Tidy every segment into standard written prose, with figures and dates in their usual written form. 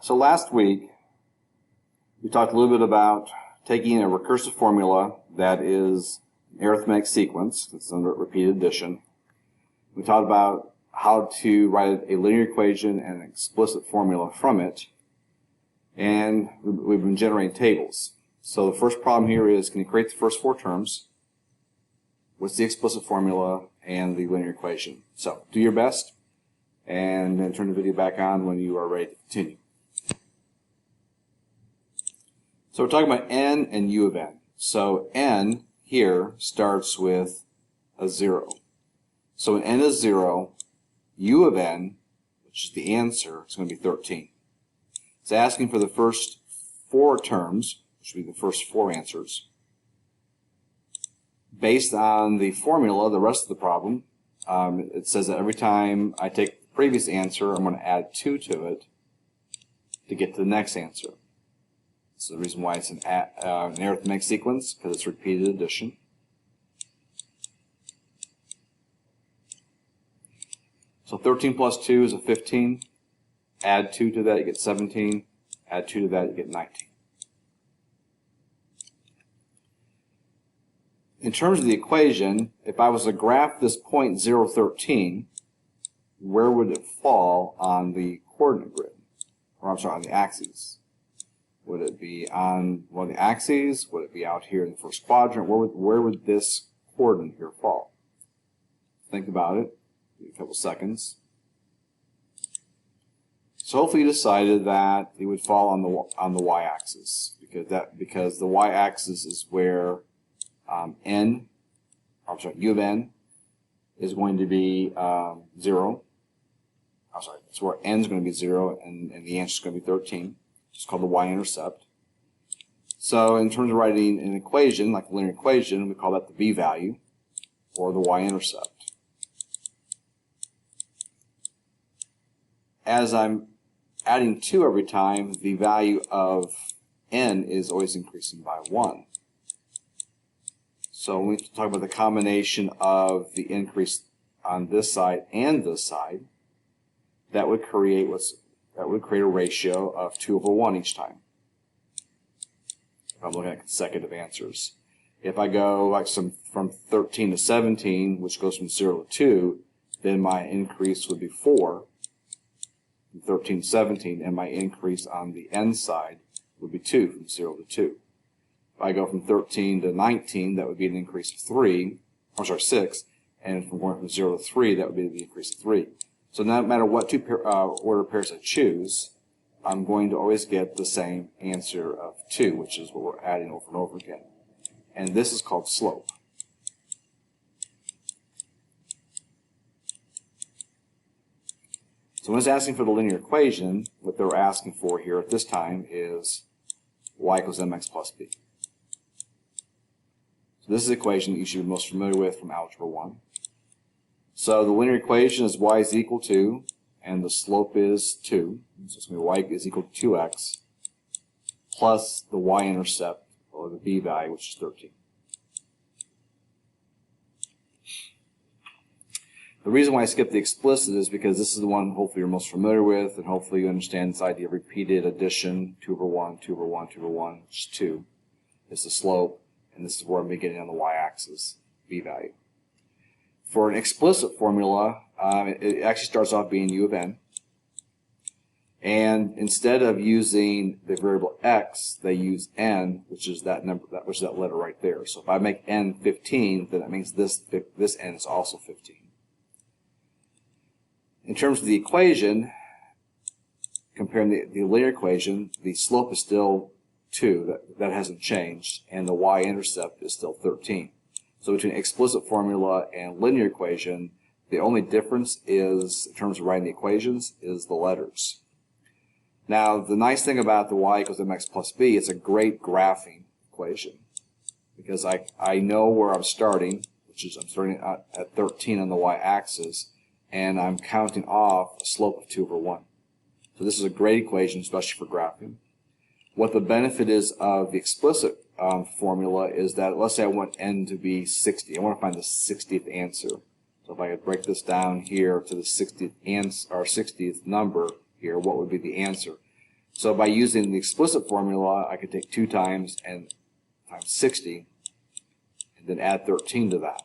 So last week, we talked a little bit about taking a recursive formula that is an arithmetic sequence, it's under repeated addition. We talked about how to write a linear equation and an explicit formula from it, and we've been generating tables. So the first problem here is, can you create the first four terms? What's the explicit formula and the linear equation? So do your best, and then turn the video back on when you are ready to continue. So we're talking about n and u of n. So n here starts with a 0. So when n is 0, u of n, which is the answer, is going to be 13. It's asking for the first four terms, which would be the first four answers. Based on the formula, the rest of the problem, it says that every time I take the previous answer, I'm going to add 2 to it to get to the next answer. So the reason why it's an arithmetic sequence, because it's repeated addition. So 13 plus 2 is a 15. Add 2 to that, you get 17. Add 2 to that, you get 19. In terms of the equation, if I was to graph this point 0, 13, where would it fall on the coordinate grid? Or I'm sorry, on the axes. Would it be on one of the axes? Would it be out here in the first quadrant? Where would this coordinate here fall? Think about it. Give it a couple seconds. So hopefully you decided that it would fall on the y-axis, because the y-axis is where u of n is going to be 0. I'm sorry, it's where n is going to be 0, and the answer is going to be 13. It's called the y-intercept. So in terms of writing an equation, like a linear equation, we call that the b-value, or the y-intercept. As I'm adding 2 every time, the value of n is always increasing by 1. So when we talk about the combination of the increase on this side and this side, that would create a ratio of 2 over 1 each time. If I'm looking at consecutive answers. If I go like from 13 to 17, which goes from 0 to 2, then my increase would be 4 from 13 to 17, and my increase on the n side would be 2 from 0 to 2. If I go from 13 to 19, that would be an increase of 6, and from going from 0 to 3, that would be the increase of 3. So no matter what order pairs I choose, I'm going to always get the same answer of 2, which is what we're adding over and over again. And this is called slope. So when it's asking for the linear equation, what they're asking for here at this time is y equals mx plus b. So this is the equation that you should be most familiar with from Algebra 1. So the linear equation is y is equal to, and the slope is 2. So it's going to be y is equal to 2x plus the y-intercept, or the b value, which is 13. The reason why I skipped the explicit is because this is the one hopefully you're most familiar with, and hopefully you understand this idea of repeated addition, 2 over 1, 2 over 1, 2 over 1, which is 2. It's the slope, and this is where I'm beginning on the y-axis, b value. For an explicit formula, it actually starts off being u of n. And instead of using the variable x, they use n, which is that number, which is that letter right there. So if I make n 15, then that means this n is also 15. In terms of the equation, comparing the linear equation, the slope is still 2. That hasn't changed, and the y-intercept is still 13. So between explicit formula and linear equation, the only difference is, in terms of writing the equations, is the letters. Now, the nice thing about the y equals mx plus b, it's a great graphing equation, because I know where I'm starting, which is I'm starting at 13 on the y-axis, and I'm counting off a slope of 2 over 1. So this is a great equation, especially for graphing. What the benefit is of the explicit formula is that, let's say I want n to be 60. I want to find the 60th answer. So if I could break this down here to the 60th number here, what would be the answer? So by using the explicit formula, I could take 2 times 60, and then add 13 to that.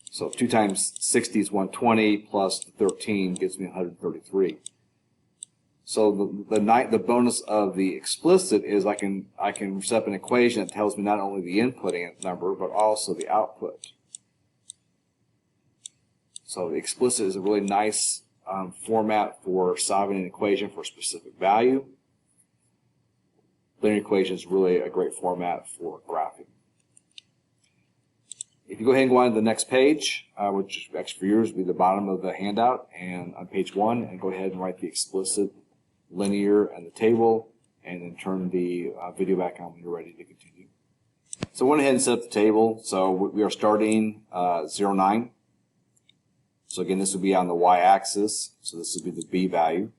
So 2 times 60 is 120, plus the 13 gives me 133. So the bonus of the explicit is I can set up an equation that tells me not only the inputting number, but also the output. So the explicit is a really nice format for solving an equation for a specific value. Linear equation is really a great format for graphing. If you go ahead and go on to the next page, which actually for yours will be the bottom of the handout, and on page 1, and go ahead and write the explicit, linear, and the table, and then turn the video back on when you're ready to continue. So I went ahead and set up the table. So we are starting 0, 9. So again, this would be on the y-axis, so this would be the b value.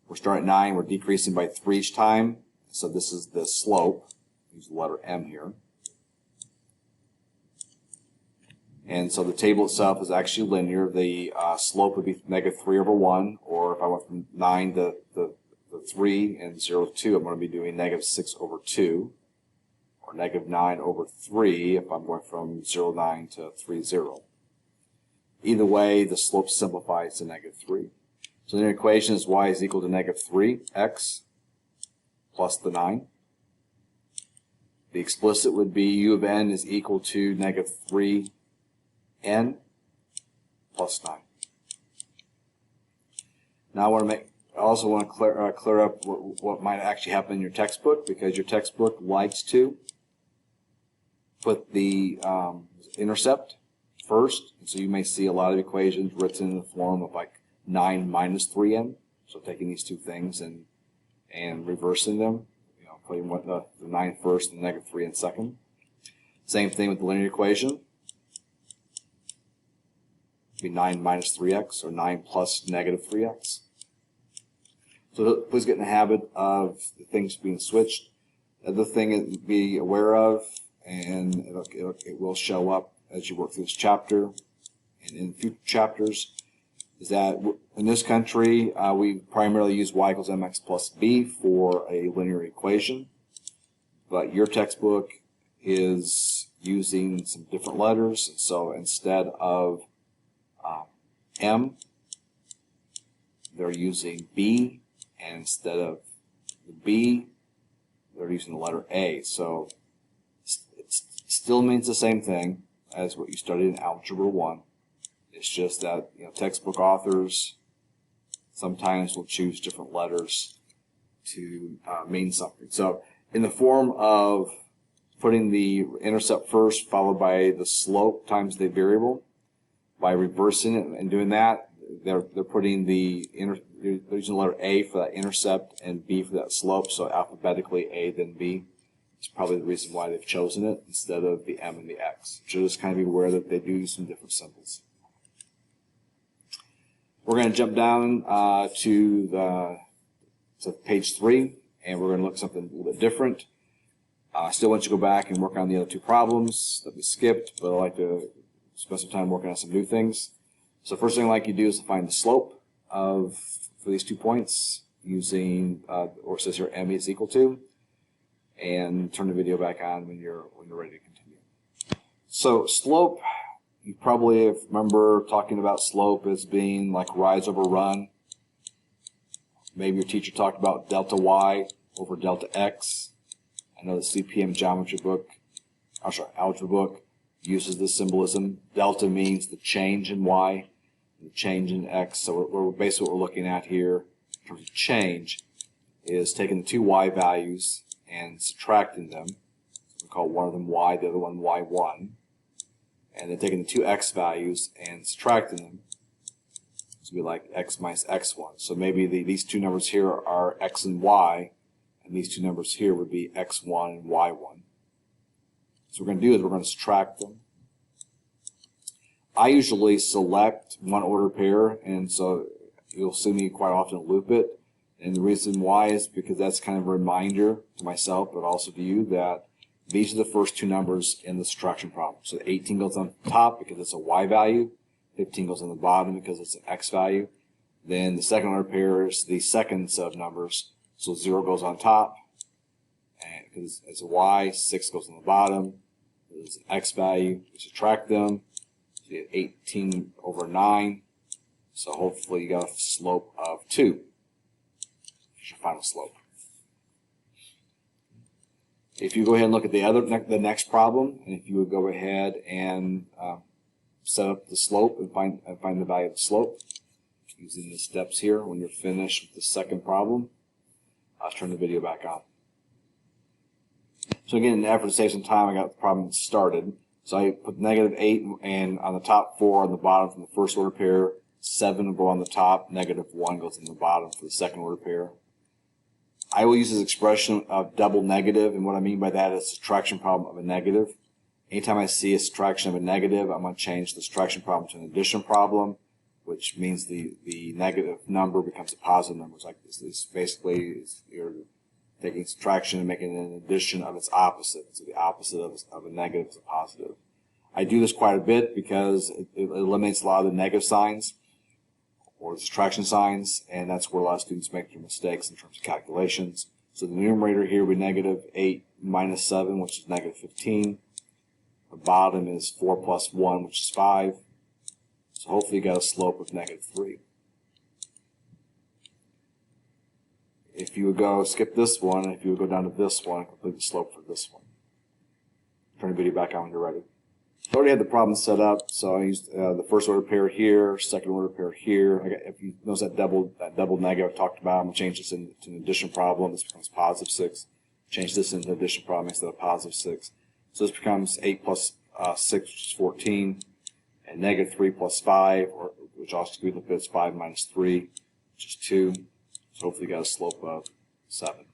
We're starting at 9, we're decreasing by 3 each time, so this is the slope. Use the letter m here. And so the table itself is actually linear. The slope would be -3/1, or if I went from 9 to the 3 and 0 to 2, I'm going to be doing -6/2, or -9/3 if I'm going from 0, 9 to 3, 0. Either way, the slope simplifies to -3. So the equation is y is equal to -3x plus the 9. The explicit would be u of n is equal to -3n plus 9. Now I also want to clear up what might actually happen in your textbook, because your textbook likes to put the intercept first. And so you may see a lot of equations written in the form of like 9 minus 3n. So taking these two things and reversing them, putting the 9 first and -3 in second. Same thing with the linear equation. Be 9 minus 3x, or 9 plus -3x. So please get in the habit of the things being switched. The other thing to be aware of, and it will show up as you work through this chapter and in future chapters, is that in this country we primarily use y equals mx plus b for a linear equation, but your textbook is using some different letters. So instead of m, they're using b, and instead of the b, they're using the letter a. So it still means the same thing as what you studied in Algebra 1. It's just that textbook authors sometimes will choose different letters to mean something. So in the form of putting the intercept first, followed by the slope times the variable, by reversing it and doing that, they're putting they're using the letter A for that intercept and B for that slope. So alphabetically A then B. It's probably the reason why they've chosen it instead of the M and the X. So just kind of be aware that they do use some different symbols. We're going to jump down to page 3, and we're going to look at something a little bit different. I still want you to go back and work on the other two problems that we skipped, but I'd like to spend some time working on some new things. So first thing I'd like you to do is to find the slope for these 2 points using, or it says here m is equal to, and turn the video back on when you're ready to continue. So slope, you probably remember talking about slope as being like rise over run. Maybe your teacher talked about delta y over delta x. I know the CPM geometry book, algebra book, uses this symbolism. Delta means the change in y, the change in x. So basically what we're looking at here in terms of change is taking the two y values and subtracting them. So we call one of them y, the other one y1. And then taking the two x values and subtracting them. So it'd be like x minus x1. So maybe these two numbers here are x and y, and these two numbers here would be x1 and y1. So what we're going to do is we're going to subtract them. I usually select one order pair, and so you'll see me quite often loop it. And the reason why is because that's kind of a reminder to myself, but also to you, that these are the first two numbers in the subtraction problem. So 18 goes on top because it's a y value. 15 goes on the bottom because it's an x value. Then the second order pair is the second set of numbers. So 0 goes on top, and because it's a y, 6 goes on the bottom. There's an x value. We subtract them. So you get 18 over 9. So hopefully you got a slope of 2. That's your final slope. If you go ahead and look at the next problem, and if you would go ahead and set up the slope and find the value of the slope using the steps here. When you're finished with the second problem, I'll turn the video back on. So again, in the effort to save some time, I got the problem started. So I put -8 and on the top 4 on the bottom from the first order pair. 7 will go on the top. -1 goes on the bottom for the second order pair. I will use this expression of double negative, and what I mean by that is a subtraction problem of a negative. Anytime I see a subtraction of a negative, I'm going to change the subtraction problem to an addition problem, which means the negative number becomes a positive number. It's like this basically you're taking subtraction and making an addition of its opposite. So the opposite of a negative is a positive. I do this quite a bit because it eliminates a lot of the negative signs or subtraction signs, and that's where a lot of students make their mistakes in terms of calculations. So the numerator here would be -8 minus 7, which is -15. The bottom is 4 plus 1, which is 5. So hopefully you got a slope of -3. If you would go skip this one, if you would go down to this one, complete the slope for this one. Turn the video back on when you're ready. I already had the problem set up, so I used the first order pair here, second order pair here. If you notice that double negative I talked about, I'm going to change this into an addition problem. This becomes +6. Change this into an addition problem instead of +6. So this becomes 8 plus 6, which is 14, and -3 plus 5, which also could be looked at as 5 minus 3, which is 2. So hopefully you got a slope of 7.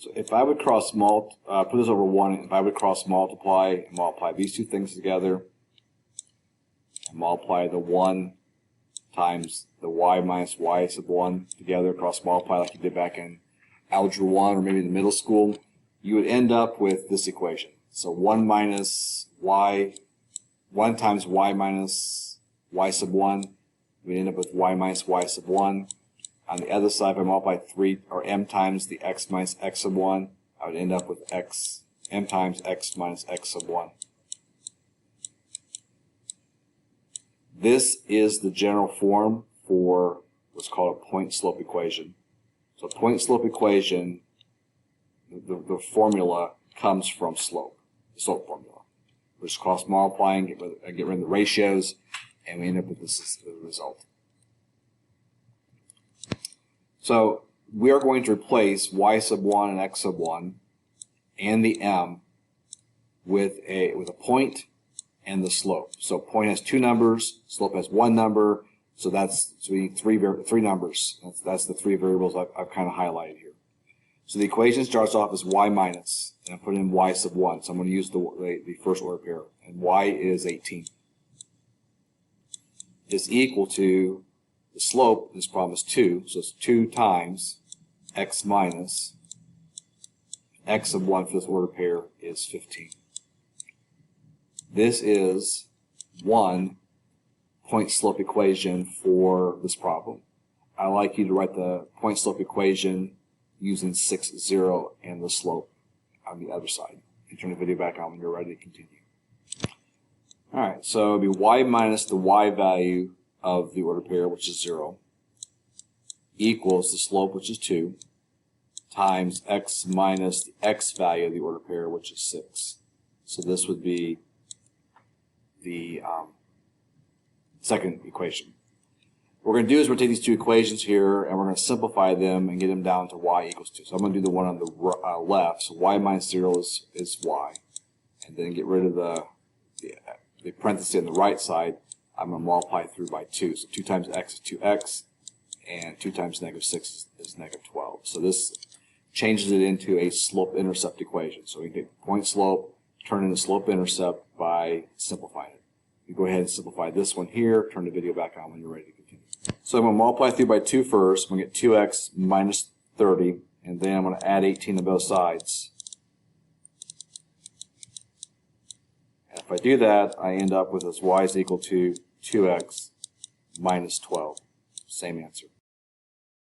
So if I would put this over 1, if I would cross multiply and multiply these two things together, and multiply the 1 times the y minus y sub 1 together, cross multiply like you did back in algebra 1 or maybe in the middle school, you would end up with this equation. So 1 times y minus y sub 1, we end up with y minus y sub 1. On the other side, if I multiply 3 or m times the x minus x sub 1, I would end up with m times x minus x sub 1. This is the general form for what's called a point-slope equation. So a point-slope equation, the formula comes from slope, the slope formula. We just cross multiplying, get rid of the ratios, and we end up with this as the result. So we are going to replace y sub 1 and x sub 1 and the m with a point and the slope. So point has 2 numbers, slope has 1 number, so we need three numbers. That's the 3 variables I've kind of highlighted here. So the equation starts off as y minus, and I'm putting in y sub 1. So I'm going to use the first order pair, and y is 18. Is equal to the slope in this problem is 2, so it's 2 times x minus x sub 1 for this order pair is 15. This is one point-slope equation for this problem. I like you to write the point-slope equation using 6, 0, and the slope on the other side. You can turn the video back on when you're ready to continue. Alright, so it would be y minus the y value of the order pair, which is 0, equals the slope, which is 2, times x minus the x value of the order pair, which is 6. So this would be the second equation. What we're going to do is we're going to take these two equations here and we're going to simplify them and get them down to y equals 2. So I'm going to do the one on the left. So y minus 0 is y. And then get rid of the parenthesis on the right side. I'm going to multiply through by 2. So 2 times x is 2x, and 2 times -6 is -12. So this changes it into a slope-intercept equation. So we take point slope, turn into slope-intercept by simplifying it. You go ahead and simplify this one here. Turn the video back on when you're ready to continue. So I'm going to multiply through by 2 first. I'm going to get 2x minus 30, and then I'm going to add 18 to both sides. And if I do that, I end up with this y is equal to 2x minus 12. Same answer.